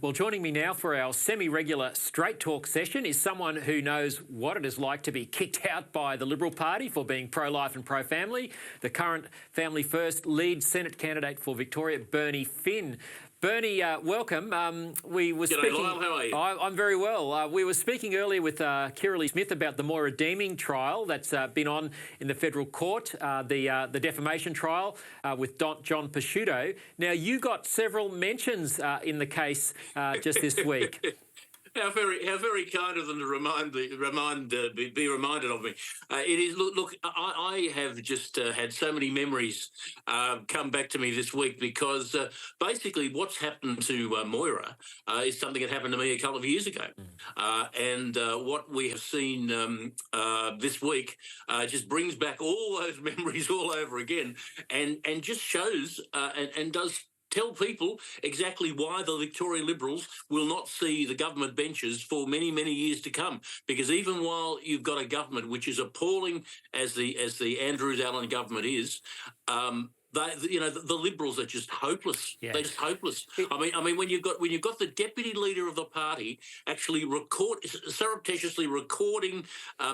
Well, joining me now for our semi-regular Straight Talk session is someone who knows what it is like to be kicked out by the Liberal Party for being pro-life and pro-family, the current Family First lead Senate candidate for Victoria, Bernie Finn. Bernie, welcome. G'day, Lyle. How are you? I'm very well. We were speaking earlier with Kirralie Smith about the Moira Deeming trial that's been on in the federal court, the defamation trial with John Pesutto. Now, you got several mentions in the case just this week. How very kind of them to be reminded of me. It is. Look. I have just had so many memories come back to me this week because basically what's happened to Moira is something that happened to me a couple of years ago, and what we have seen this week just brings back all those memories all over again, and just shows and does tell people exactly why the Victorian Liberals will not see the government benches for many, many years to come. Because even while you've got a government which is appalling as the Andrews Allen government is, the Liberals are just hopeless. Yeah. They're just hopeless. I mean, when you've got the deputy leader of the party actually surreptitiously recording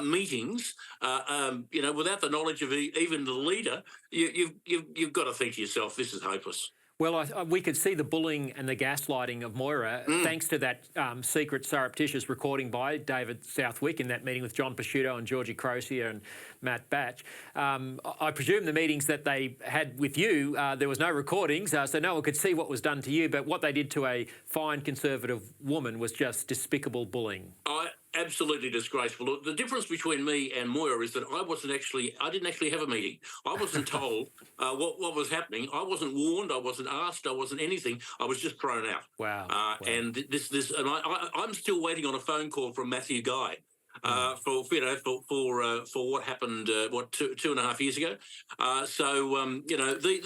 meetings, without the knowledge of even the leader, you've got to think to yourself, this is hopeless. Well, we could see the bullying and the gaslighting of Moira thanks to that secret surreptitious recording by David Southwick in that meeting with John Pesutto and Georgie Crozier and Matt Batch. I presume the meetings that they had with you, there was no recordings, so no one could see what was done to you, but what they did to a fine Conservative woman was just despicable bullying. Absolutely disgraceful. The difference between me and Moira is that I didn't actually have a meeting. I wasn't told what was happening. I wasn't warned. I wasn't asked. I wasn't anything. I was just thrown out. Wow. And I'm still waiting on a phone call from Matthew Guy. For what happened 2.5 years ago,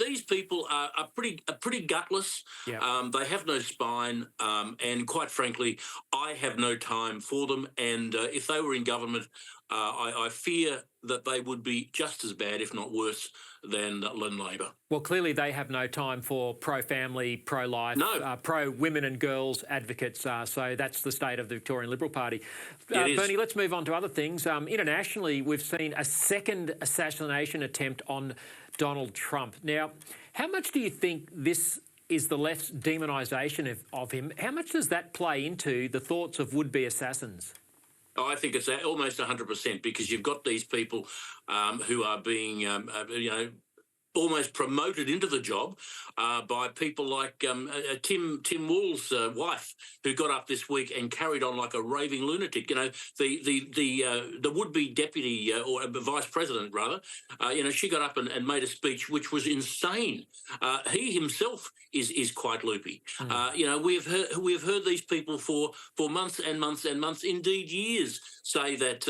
these people are pretty gutless. Yeah. They have no spine, and quite frankly, I have no time for them. And if they were in government, I fear that they would be just as bad, if not worse, than Labor. Well, clearly they have no time for pro-family, pro-life, pro-women and girls advocates. So that's the state of the Victorian Liberal Party. Bernie, let's move on to other things. Internationally, we've seen a second assassination attempt on Donald Trump. Now, how much do you think this is the left's demonisation of him? How much does that play into the thoughts of would-be assassins? I think it's almost 100% because you've got these people who are being, almost promoted into the job by people like Tim Wall's wife, who got up this week and carried on like a raving lunatic. The would-be deputy or vice president, rather, she got up and made a speech which was insane. He himself is quite loopy. We have heard these people for months and months and months, indeed years, say that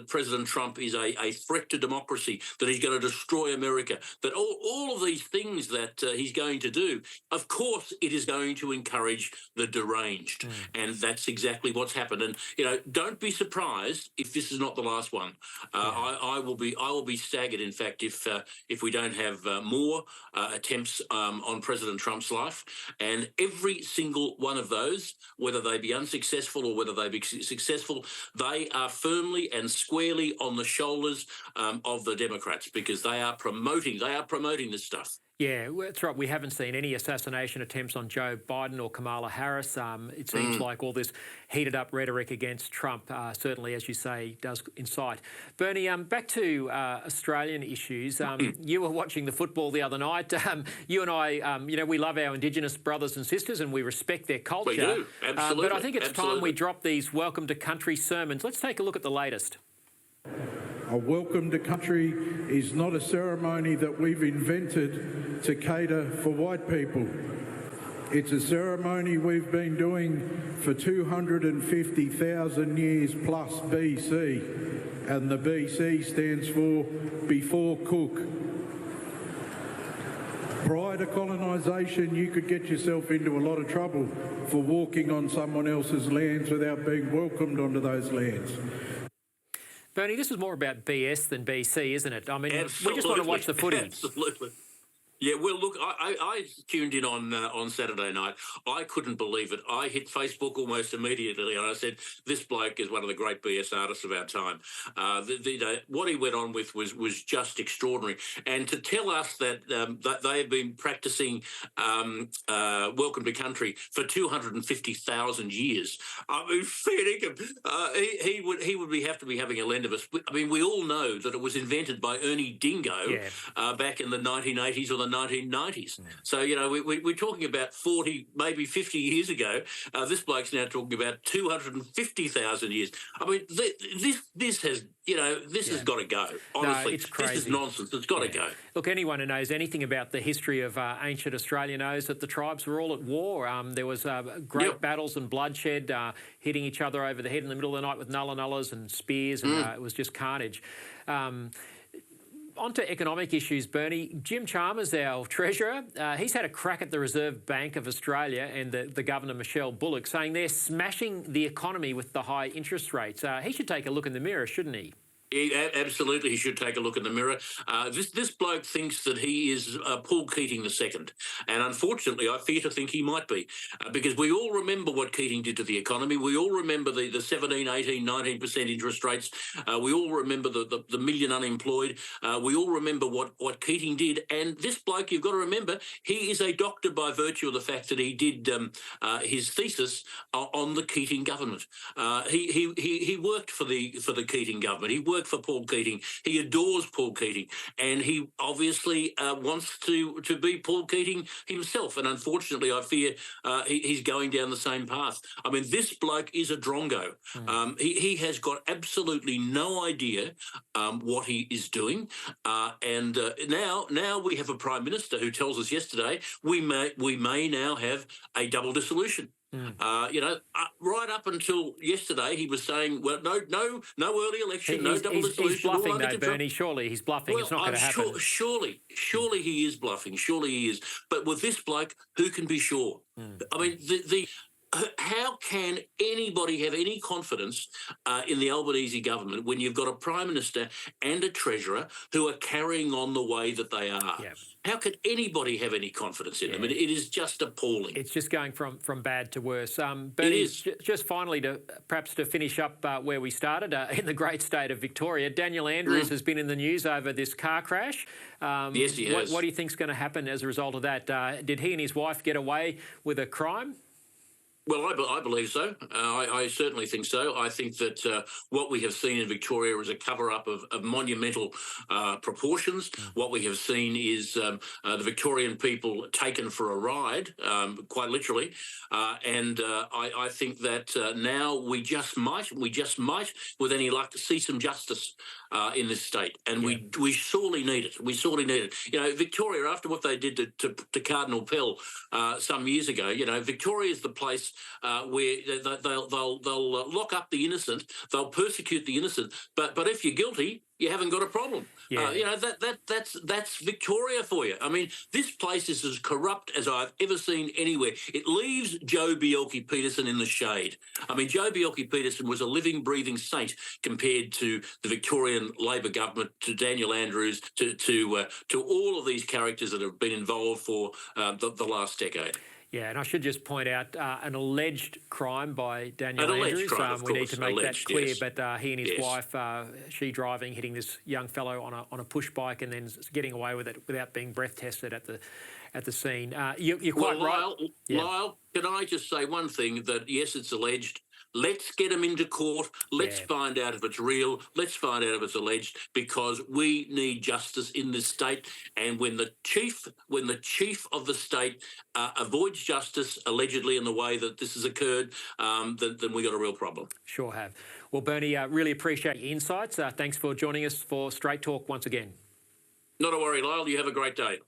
President Trump is a threat to democracy, that he's going to destroy America, that all of these things that he's going to do, of course it is going to encourage the deranged. And that's exactly what's happened. And, don't be surprised if this is not the last one. I will be staggered, in fact, if we don't have more attempts on President Trump's life. And every single one of those, whether they be unsuccessful or whether they be successful, they are firmly and squarely on the shoulders of the Democrats, because they are promoting this stuff. Yeah, that's right. We haven't seen any assassination attempts on Joe Biden or Kamala Harris. It seems like all this heated up rhetoric against Trump, certainly, as you say, does incite. Bernie, back to Australian issues. You were watching the football the other night. You and I, we love our Indigenous brothers and sisters and we respect their culture. We do, absolutely. But I think it's time we drop these welcome to country sermons. Let's take a look at the latest. A welcome to country is not a ceremony that we've invented to cater for white people. It's a ceremony we've been doing for 250,000 years plus BC, and the BC stands for before Cook. Prior to colonisation, you could get yourself into a lot of trouble for walking on someone else's lands without being welcomed onto those lands. Bernie, this is more about BS than BC, isn't it? I mean, Absolutely. we just want to watch the footy. Absolutely. Yeah, well, look, I tuned in on Saturday night. I couldn't believe it. I hit Facebook almost immediately, and I said, "This bloke is one of the great BS artists of our time." What he went on with was just extraordinary. And to tell us that they have been practicing "Welcome to Country" for 250,000 years, I mean, fair dinkum, he would have to be having a lend of us. I mean, we all know that it was invented by Ernie Dingo back in the 1980s or the 1990s. So, you know, we're talking about 40, maybe 50 years ago. This bloke's now talking about 250,000 years. I mean, this has, you know, this has got to go. Honestly, no, it's crazy. This is nonsense. It's got to go. Look, anyone who knows anything about the history of ancient Australia knows that the tribes were all at war. There was great battles and bloodshed, hitting each other over the head in the middle of the night with nulla nullas and spears, and it was just carnage. On to economic issues, Bernie. Jim Chalmers, our Treasurer, he's had a crack at the Reserve Bank of Australia and the Governor, Michelle Bullock, saying they're smashing the economy with the high interest rates. He should take a look in the mirror, shouldn't he? Absolutely, he should take a look in the mirror. This bloke thinks that he is Paul Keating II, and unfortunately, I fear to think he might be, because we all remember what Keating did to the economy. We all remember the 17, 18, 19% interest rates. We all remember the million unemployed. We all remember what Keating did. And this bloke, you've got to remember, he is a doctor by virtue of the fact that he did his thesis on the Keating government. He worked for the Keating government. He worked for Paul Keating. He adores Paul Keating, and he obviously wants to be Paul Keating himself. And unfortunately, I fear he's going down the same path. I mean, this bloke is a drongo. He has got absolutely no idea what he is doing. And now we have a Prime Minister who tells us yesterday we may now have a double dissolution. You know, right up until yesterday, he was saying, "Well, no early election, no double dissolution." He's bluffing, though, Bernie. Surely he's bluffing. Well, it's not going to happen. Surely he is bluffing. Surely he is. But with this bloke, who can be sure? I mean, how can anybody have any confidence in the Albanese government when you've got a Prime Minister and a Treasurer who are carrying on the way that they are? Yep. How could anybody have any confidence in them? It is just appalling. It's just going from bad to worse. It Bernie, is. Just finally, perhaps to finish up where we started, in the great state of Victoria, Daniel Andrews has been in the news over this car crash. Yes, he has. What do you think is going to happen as a result of that? Did he and his wife get away with a crime? Well, I believe so. I certainly think so. I think that what we have seen in Victoria is a cover-up of monumental proportions. What we have seen is the Victorian people taken for a ride, quite literally. And I think that now we just might, with any luck, see some justice in this state. And we sorely need it. We sorely need it. You know, Victoria, after what they did to Cardinal Pell some years ago, you know, Victoria is the place where they'll lock up the innocent, they'll persecute the innocent, but if you're guilty, you haven't got a problem. You know, that's Victoria for you. I mean, this place is as corrupt as I've ever seen anywhere. It leaves Joh Bjelke-Petersen in the shade. I mean, Joh Bjelke-Petersen was a living, breathing saint compared to the Victorian Labor government, to Daniel Andrews, to all of these characters that have been involved for the last decade. Yeah, and I should just point out an alleged crime by Daniel Andrews. We need to make that clear. Yes. But he and his wife, she driving, hitting this young fellow on a push bike, and then getting away with it without being breath tested at the scene. You're quite right. Lyle, can I just say one thing? That yes, it's alleged. Let's get them into court. Let's find out if it's real. Let's find out if it's alleged, because we need justice in this state. And when the chief of the state avoids justice, allegedly in the way that this has occurred, then we got a real problem. Sure have. Well, Bernie, really appreciate your insights. Thanks for joining us for Straight Talk once again. Not a worry, Lyle. You have a great day.